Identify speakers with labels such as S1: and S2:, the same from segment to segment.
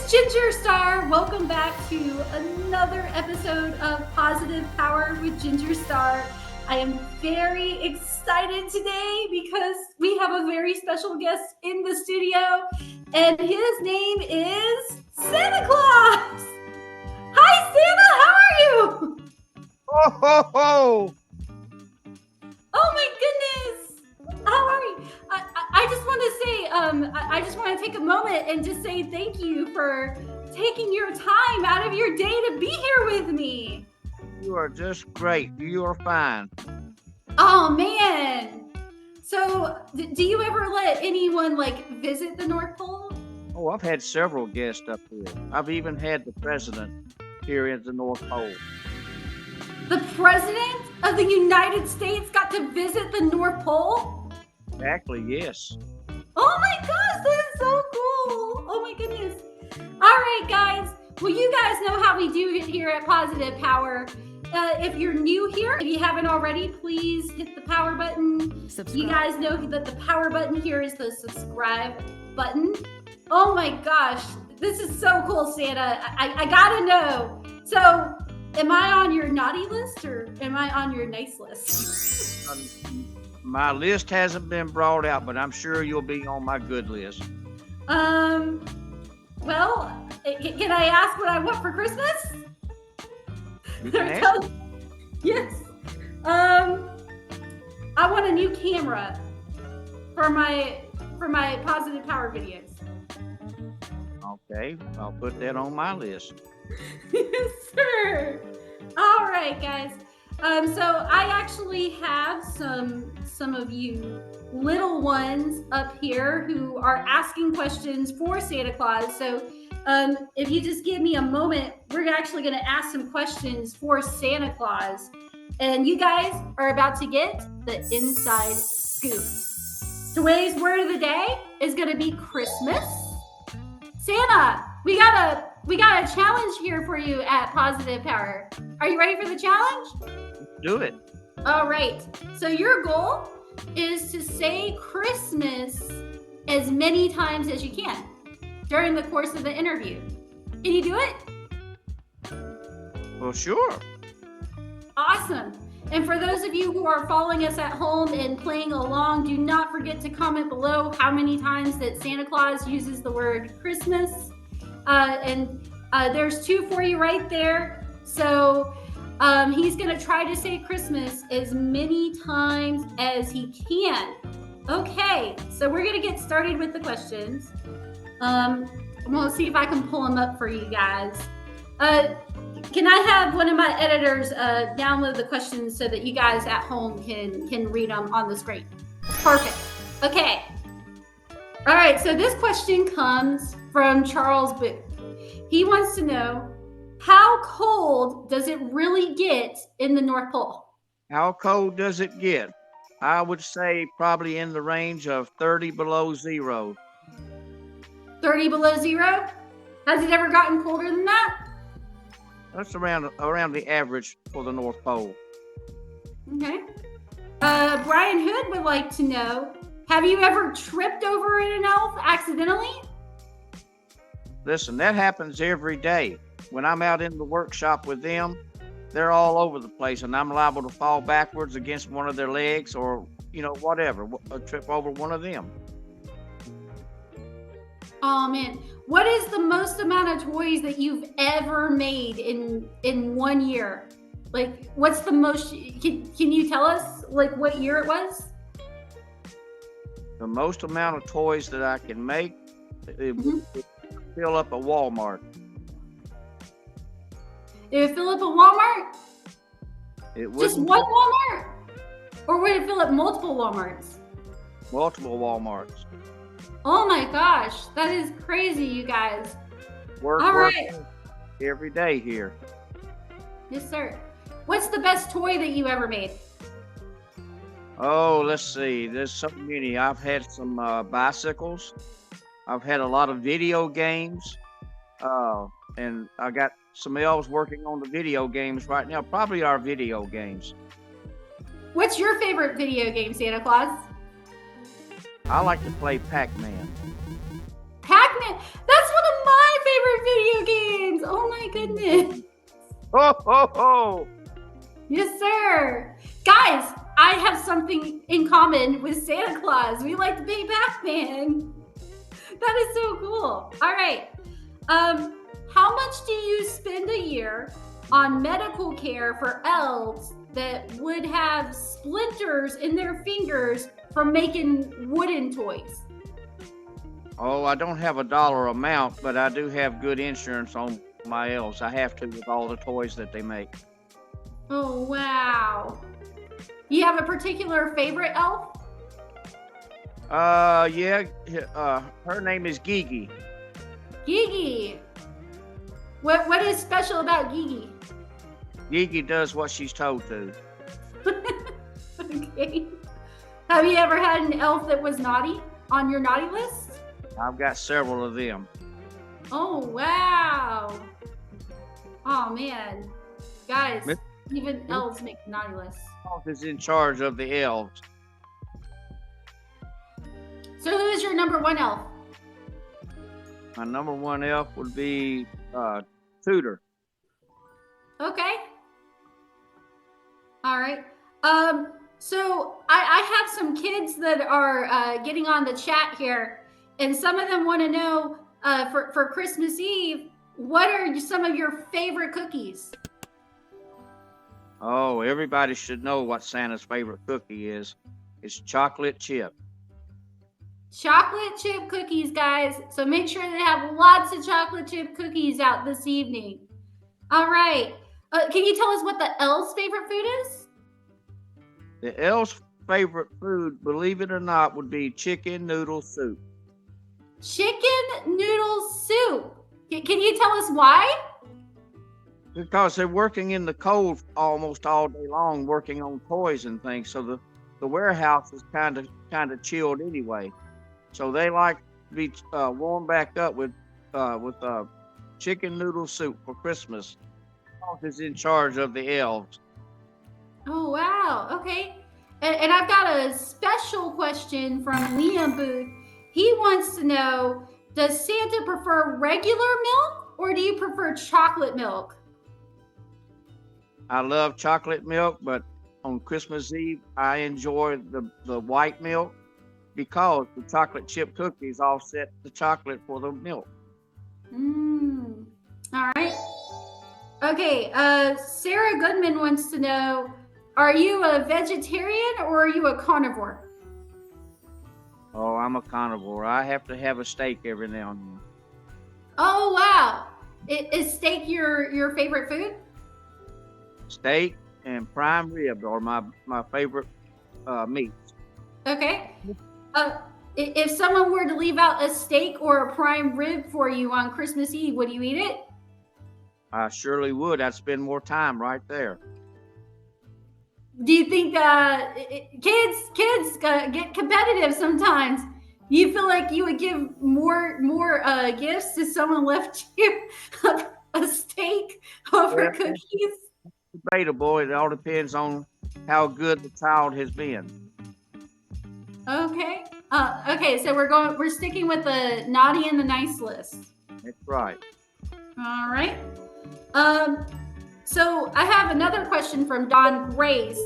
S1: Ginger Star. Welcome back to another episode of Positive Power with Ginger Star. I am very excited today because we have a very special guest in the studio, and his name is Santa Claus. Hi, Santa. How are you?
S2: Ho, ho, ho.
S1: Oh my goodness. How are you? I just want to say, I just want to take a moment and just say thank you for taking your time out of your day to be here with me.
S2: You are just great. You are fine.
S1: Oh man. So, do you ever let anyone visit the North Pole?
S2: Oh, I've had several guests up here. I've even had the president here at the North Pole.
S1: The president of the United States got to visit the North Pole?
S2: Exactly, yes.
S1: Oh my gosh, that is so cool. Oh my goodness. All right, guys. Well, you guys know how we do it here at Positive Power. If you're new here, if you haven't already, please hit the power button. Subscribe. You guys know that the power button here is the subscribe button. Oh my gosh, this is so cool, Santa. I gotta know. So, am I on your naughty list or am I on your nice list?
S2: My list hasn't been brought out, but I'm sure you'll be on my good list.
S1: Well, can I ask what I want for Christmas?
S2: You can ask.
S1: Yes. I want a new camera for my Positive Power videos.
S2: Okay, I'll put that on my list.
S1: Yes, sir. All right, guys. So I actually have some of you little ones up here who are asking questions for Santa Claus. So if you just give me a moment, we're actually going to ask some questions for Santa Claus. And you guys are about to get the inside scoop. Today's word of the day is going to be Christmas. Santa, we got a challenge here for you at Positive Power. Are you ready for the challenge?
S2: Do it.
S1: All right. So your goal is to say Christmas as many times as you can during the course of the interview. Can you do it?
S2: Well, sure.
S1: Awesome. And for those of you who are following us at home and playing along, do not forget to comment below how many times that Santa Claus uses the word Christmas. There's 2 for you right there. So he's going to try to say Christmas as many times as he can. Okay, so we're going to get started with the questions. I'm going to see if I can pull them up for you guys. Can I have one of my editors download the questions so that you guys at home can read them on the screen? Perfect. Okay. All right, so this question comes from Charles Booth. He wants to know, how cold does it really get in the North Pole?
S2: How cold does it get? I would say probably in the range of 30 below zero.
S1: 30 below zero? Has it ever gotten colder than that?
S2: That's around the average for the North Pole.
S1: Okay. Brian Hood would like to know, have you ever tripped over an elf accidentally?
S2: Listen, that happens every day. When I'm out in the workshop with them, they're all over the place, and I'm liable to fall backwards against one of their legs or, whatever, trip over one of them.
S1: Oh, man. What is the most amount of toys that you've ever made in 1 year? What's the most? Can you tell us, what year it was?
S2: The most amount of toys that I can make, it would fill up a Walmart.
S1: It would fill up a Walmart?
S2: It would.
S1: Just one Walmart? Or would it fill up multiple Walmarts?
S2: Multiple Walmarts.
S1: Oh my gosh, that is crazy, you guys.
S2: Work every day here.
S1: Yes, sir. What's the best toy that you ever made?
S2: Oh, let's see. There's so many. I've had some bicycles. I've had a lot of video games. And I got some elves working on the video games right now. Probably our video games.
S1: What's your favorite video game, Santa Claus?
S2: I like to play Pac-Man.
S1: Pac-Man. That's one of my favorite goodness.
S2: Ho, ho, ho.
S1: Yes, sir. Guys, I have something in common with Santa Claus. We like to pay Pac-Man. That is so cool. All right. How much do you spend a year on medical care for elves that would have splinters in their fingers from making wooden toys?
S2: Oh, I don't have a dollar amount, but I do have good insurance on my elves. I have to with all the toys that they make.
S1: Oh, wow. You have a particular favorite elf?
S2: Yeah. Her name is Gigi.
S1: Gigi. What is special about Gigi?
S2: Gigi does what she's told to.
S1: Okay. Have you ever had an elf that was naughty on your naughty list?
S2: I've got several of them.
S1: Oh, wow. Oh, man. Guys,
S2: Miss-
S1: even elves make naughty lists.
S2: Elf is in charge of the elves.
S1: So who is your number one elf?
S2: My number one elf would be Tudor.
S1: Okay. All right. So I have some kids that are getting on the chat here, and some of them want to know for Christmas Eve, what are some of your favorite cookies?
S2: Oh, everybody should know what Santa's favorite cookie is. It's chocolate chip.
S1: Chocolate chip cookies, guys. So make sure they have lots of chocolate chip cookies out this evening. All right. Can you tell us what the elf's favorite food is?
S2: The elf's favorite food, believe it or not, would be chicken noodle soup.
S1: Chicken noodle soup. Can you tell us why?
S2: Because they're working in the cold almost all day long, working on toys and things. So the warehouse is kind of chilled anyway. So they like to be warmed back up with chicken noodle soup for Christmas. Elf is in charge of the elves.
S1: Oh, wow. Okay. And I've got a special question from Liam Booth. He wants to know, does Santa prefer regular milk or do you prefer chocolate milk?
S2: I love chocolate milk, but on Christmas Eve, I enjoy the white milk because the chocolate chip cookies offset the chocolate for the milk.
S1: All right. Okay. Sarah Goodman wants to know, are you a vegetarian or are you a carnivore?
S2: Oh, I'm a carnivore. I have to have a steak every now and then.
S1: Oh, wow. Is steak your favorite food?
S2: Steak and prime rib are my favorite meats.
S1: Okay. If someone were to leave out a steak or a prime rib for you on Christmas Eve, would you eat it?
S2: I surely would. I'd spend more time right there.
S1: Do you think kids get competitive sometimes? You feel like you would give more gifts if someone left you a steak over cookies?
S2: Debatable. It all depends on how good the child has been.
S1: Okay. Okay. So we're sticking with the naughty and the nice list.
S2: That's right.
S1: All right. So I have another question from Don Grace,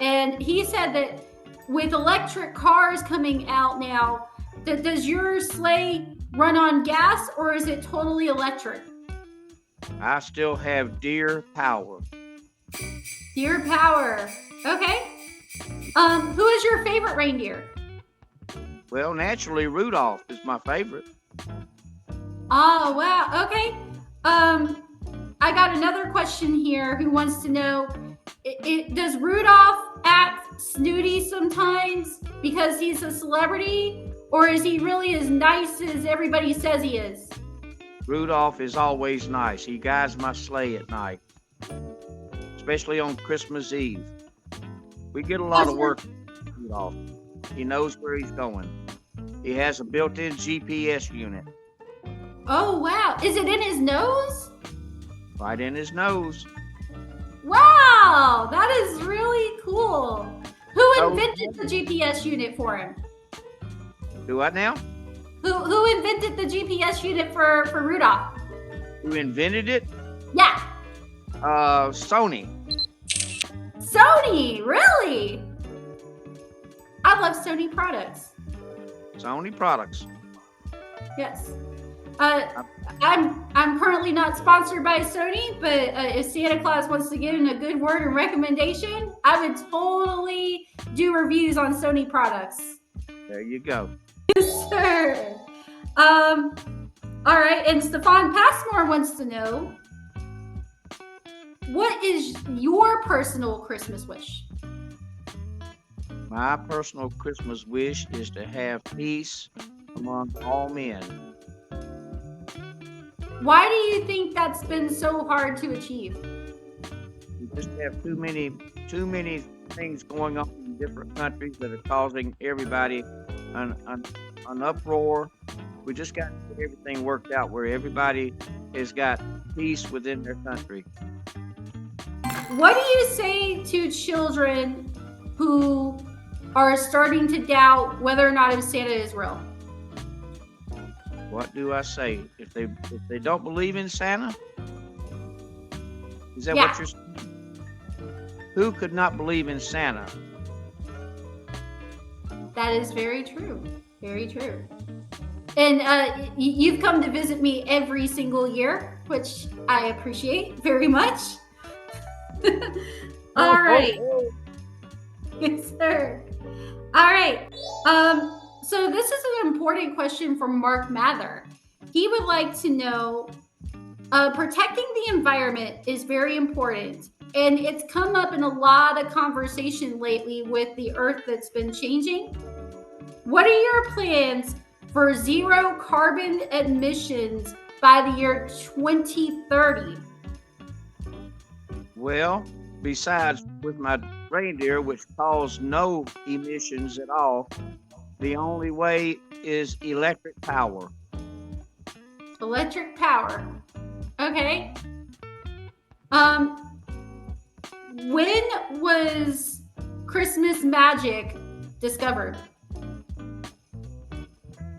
S1: and he said that with electric cars coming out now, does your sleigh run on gas or is it totally electric?
S2: I still have deer power.
S1: Deer power. Okay. Who is your favorite reindeer?
S2: Well, naturally, Rudolph is my favorite.
S1: Oh, wow. Okay. I got another question here who wants to know, does Rudolph act snooty sometimes because he's a celebrity, or is he really as nice as everybody says he is?
S2: Rudolph is always nice. He guides my sleigh at night, especially on Christmas Eve. We get a lot of work from Rudolph. He knows where he's going. He has a built-in GPS unit.
S1: Oh, wow. Is it in his nose?
S2: Right in his nose.
S1: Wow, that is really cool. Who invented the GPS unit for him?
S2: Do what now?
S1: Who invented the GPS unit for Rudolph?
S2: Who invented it?
S1: Yeah.
S2: Sony.
S1: Sony, really? I love Sony products.
S2: Sony products.
S1: Yes. I'm currently not sponsored by Sony, but if Santa Claus wants to give in a good word and recommendation, I would totally do reviews on Sony products.
S2: There you go.
S1: Yes, sir. All right, and Stefan Passmore wants to know, what is your personal Christmas wish?
S2: My personal Christmas wish is to have peace among all men.
S1: Why do you think that's been so hard to achieve?
S2: We just have too many things going on in different countries that are causing everybody an uproar. We just got to get everything worked out where everybody has got peace within their country.
S1: What do you say to children who are starting to doubt whether or not if Santa is real?
S2: What do I say? If they don't believe in Santa? Is that
S1: Yeah.
S2: what you're saying? Who could not believe in Santa?
S1: That is very true. Very true. And you've come to visit me every single year, which I appreciate very much. All right. Yes, sir. All right. So this is an important question from Mark Mather. He would like to know, protecting the environment is very important. And it's come up in a lot of conversation lately with the earth that's been changing. What are your plans for zero carbon emissions by the year 2030?
S2: Well, besides with my reindeer, which cause no emissions at all, the only way is electric power.
S1: Electric power. Okay. When was Christmas magic discovered?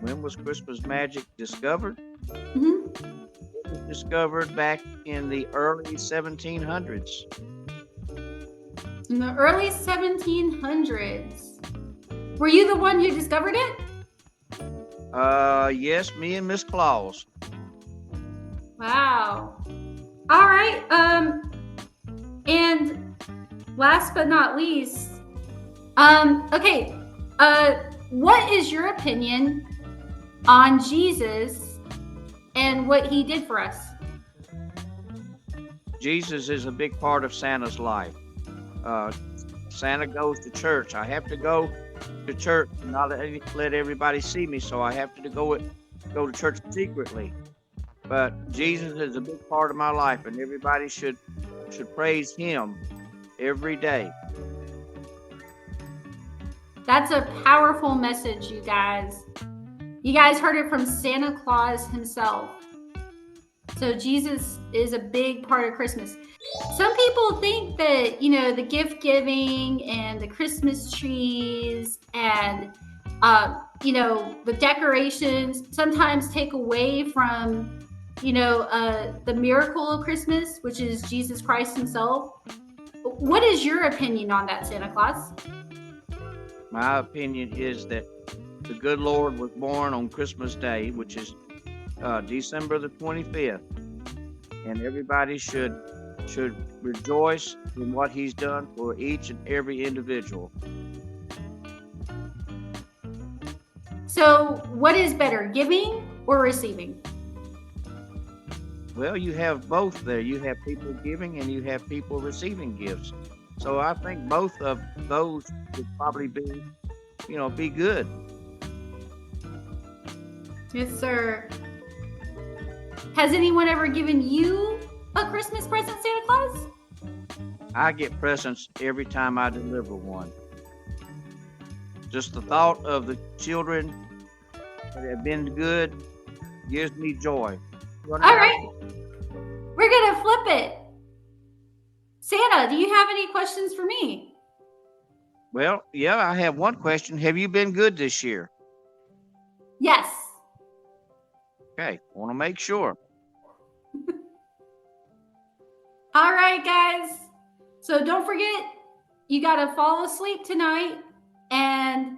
S2: When was Christmas magic discovered?
S1: Mhm.
S2: It was discovered back in the early 1700s.
S1: In the early 1700s. Were you the one who discovered it?
S2: Yes, me and Miss Claus.
S1: Wow. All right. And last but not least, okay. What is your opinion on Jesus and what he did for us?
S2: Jesus is a big part of Santa's life. Santa goes to church. I have to go to church and not let everybody see me, so I have to go to church secretly. But Jesus is a big part of my life, and everybody should praise him every day.
S1: That's a powerful message, you guys. You guys heard it from Santa Claus himself. So Jesus is a big part of Christmas. Some people think that, the gift giving and the Christmas trees and, the decorations sometimes take away from, the miracle of Christmas, which is Jesus Christ himself. What is your opinion on that, Santa Claus?
S2: My opinion is that the good Lord was born on Christmas Day, which is December the 25th, and everybody should rejoice in what he's done for each and every individual.
S1: So, what is better, giving or receiving?
S2: Well, you have both there. You have people giving and you have people receiving gifts. So I think both of those would probably be good.
S1: Yes, sir. Has anyone ever given you a Christmas present, Santa Claus?
S2: I get presents every time I deliver one. Just the thought of the children that have been good gives me joy.
S1: All right. We're going to flip it. Santa, do you have any questions for me?
S2: Well, yeah, I have one question. Have you been good this year?
S1: Yes.
S2: Okay, want to make sure.
S1: All right, guys. So don't forget, you got to fall asleep tonight. And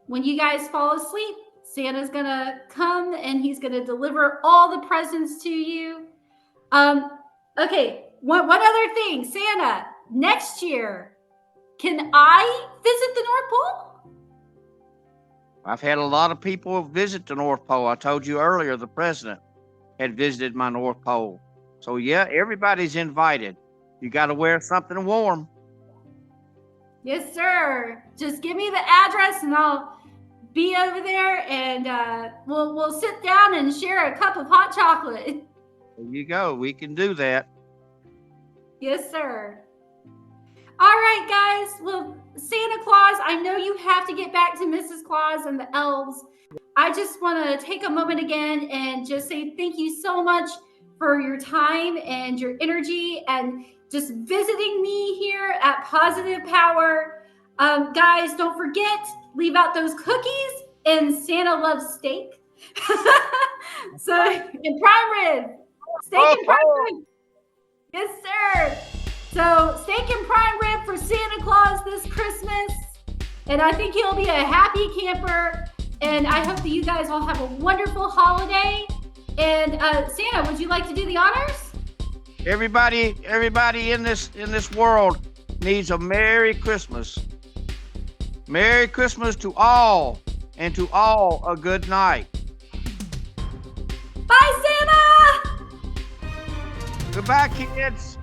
S1: when you guys fall asleep, Santa's going to come and he's going to deliver all the presents to you. Okay, one other thing. Santa, next year, can I visit the North Pole?
S2: I've had a lot of people visit the North Pole. I told you earlier the president had visited my North Pole. So yeah, everybody's invited. You got to wear something warm.
S1: Yes, sir. Just give me the address and I'll be over there, and we'll sit down and share a cup of hot chocolate.
S2: There you go. We can do that.
S1: Yes, sir. All right, guys. Well, Santa Claus, I know you have to get back to Mrs. Claus and the elves. I just want to take a moment again and just say thank you so much for your time and your energy and just visiting me here at Positive Power. Guys, don't forget, leave out those cookies, and Santa loves steak. So, and prime rib. Steak and prime rib. Yes, sir. So, steak and prime rib for Santa Claus this Christmas. And I think he'll be a happy camper. And I hope that you guys all have a wonderful holiday. And Santa, would you like to do the honors?
S2: Everybody in this world needs a Merry Christmas. Merry Christmas to all, and to all a good night.
S1: Bye, Santa!
S2: Goodbye, kids.